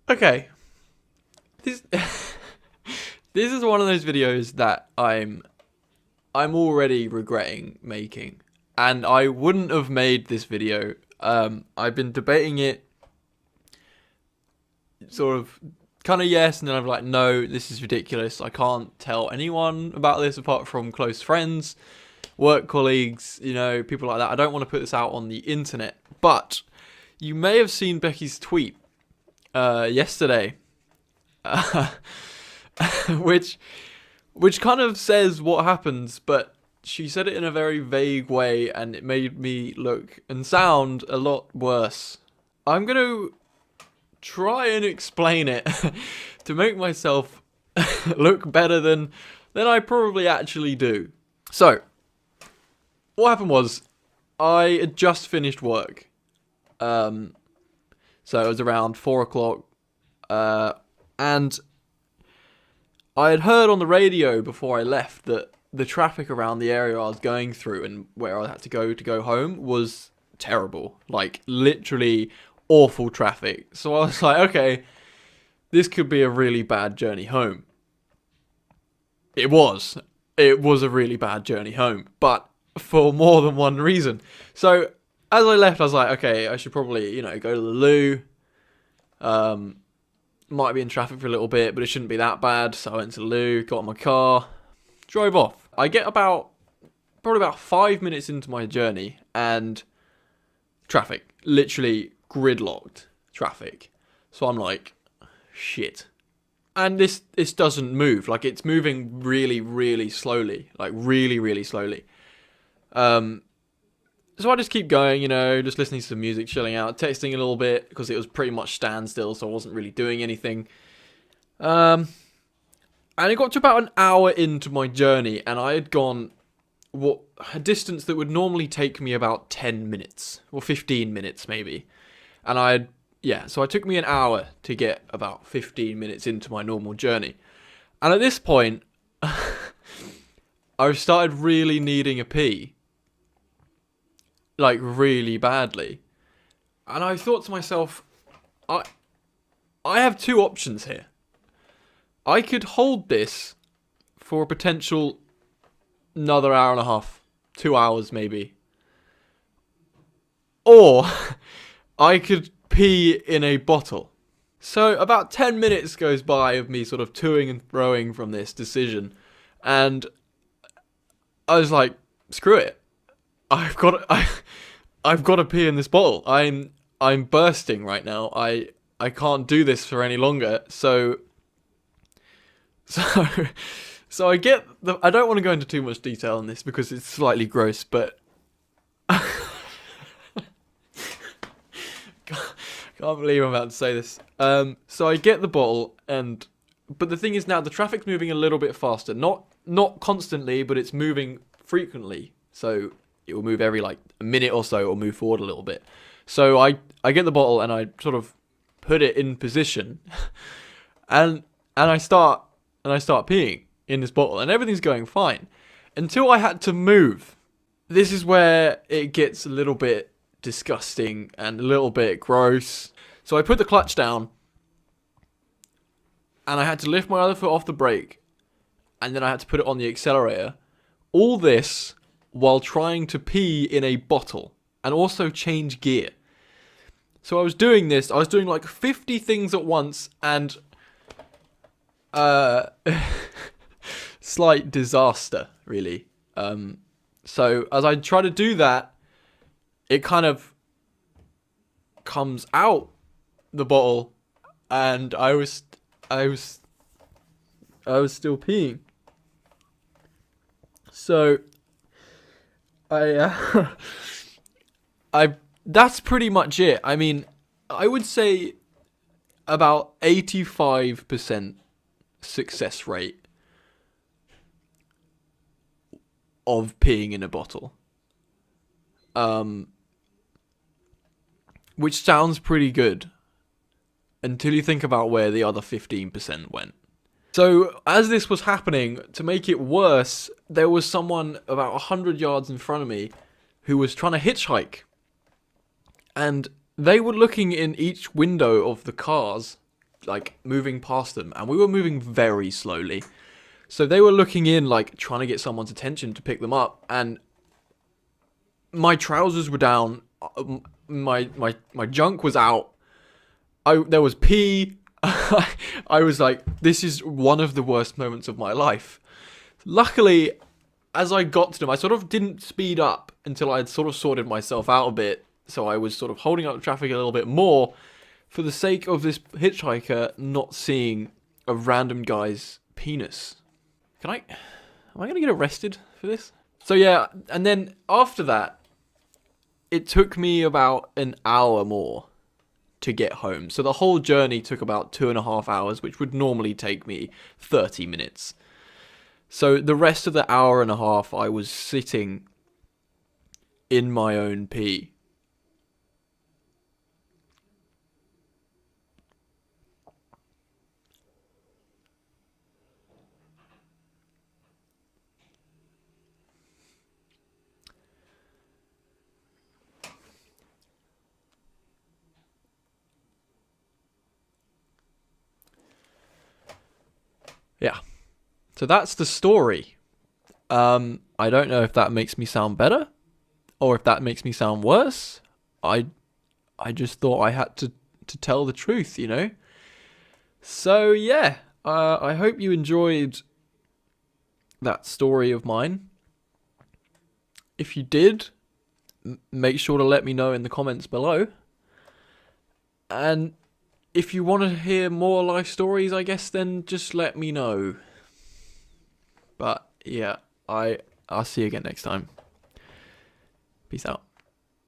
Okay. This this is one of those videos that I'm already regretting making. And I wouldn't have made this video. I've been debating it sort of kind of yes, and then I'm like, no, this is ridiculous. I can't tell anyone about this apart from close friends, work colleagues, people like that. I don't want to put this out on the internet. But you may have seen Becky's tweet yesterday, which kind of says what happens, but she said it in a very vague way, and it made me look and sound a lot worse. I'm going to try and explain it to make myself look better than I probably actually do. So, what happened was, I had just finished work. So it was around 4 o'clock, and I had heard on the radio before I left that the traffic around the area I was going through and where I had to go home was terrible. Like, literally awful traffic. So I was like, okay, this could be a really bad journey home. It was. It was a really bad journey home, but for more than one reason. So as I left, I was like, okay, I should probably, go to the loo. Might be in traffic for a little bit, but it shouldn't be that bad. So I went to the loo, got in my car, drove off. I get probably about 5 minutes into my journey, and traffic, literally gridlocked traffic. So I'm like, shit. And this doesn't move. Like, it's moving really, really slowly. Like, really, really slowly. So I just keep going, just listening to some music, chilling out, texting a little bit, because it was pretty much standstill, so I wasn't really doing anything. And it got to about an hour into my journey, and I had gone a distance that would normally take me about 10 minutes, or 15 minutes maybe. And so it took me an hour to get about 15 minutes into my normal journey. And at this point, I started really needing a pee. Like, really badly. And I thought to myself, I have two options here. I could hold this for a potential another hour and a half, 2 hours maybe. Or I could pee in a bottle. So about 10 minutes goes by of me sort of toing and throwing from this decision. And I was like, screw it. I've got to pee in this bottle. I'm bursting right now. I can't do this for any longer. So I get I don't want to go into too much detail on this because it's slightly gross, but can't believe I'm about to say this. So I get the bottle, but the thing is now the traffic's moving a little bit faster. Not constantly, but it's moving frequently. So it will move every like a minute or so, or move forward a little bit. So I get the bottle and I sort of put it in position, and I start peeing in this bottle, and everything's going fine until I had to move. This is where it gets a little bit disgusting and a little bit gross. So I put the clutch down, and I had to lift my other foot off the brake, and then I had to put it on the accelerator. All this while trying to pee in a bottle and also change gear. So I was doing like 50 things at once, and slight disaster, really. So as I try to do that, it kind of comes out the bottle, and I was still peeing. So that's pretty much it. I mean, I would say about 85% success rate of peeing in a bottle. Which sounds pretty good until you think about where the other 15% went. So as this was happening, to make it worse, there was someone about 100 yards in front of me who was trying to hitchhike. And they were looking in each window of the cars, like moving past them, and we were moving very slowly. So they were looking in, like trying to get someone's attention to pick them up, and my trousers were down, my junk was out. There was pee. I was like, this is one of the worst moments of my life. Luckily, as I got to them, I sort of didn't speed up until I had sort of sorted myself out a bit. So I was sort of holding up the traffic a little bit more for the sake of this hitchhiker not seeing a random guy's penis. Am I going to get arrested for this? So yeah, and then after that, it took me about an hour more to get home. So the whole journey took about 2.5 hours, which would normally take me 30 minutes. So the rest of the hour and a half, I was sitting in my own pee. Yeah. So that's the story. I don't know if that makes me sound better or if that makes me sound worse. I just thought I had to tell the truth, you know? So yeah, I hope you enjoyed that story of mine. If you did, make sure to let me know in the comments below. And if you want to hear more life stories, I guess, then just let me know. But yeah, I'll see you again next time. Peace out.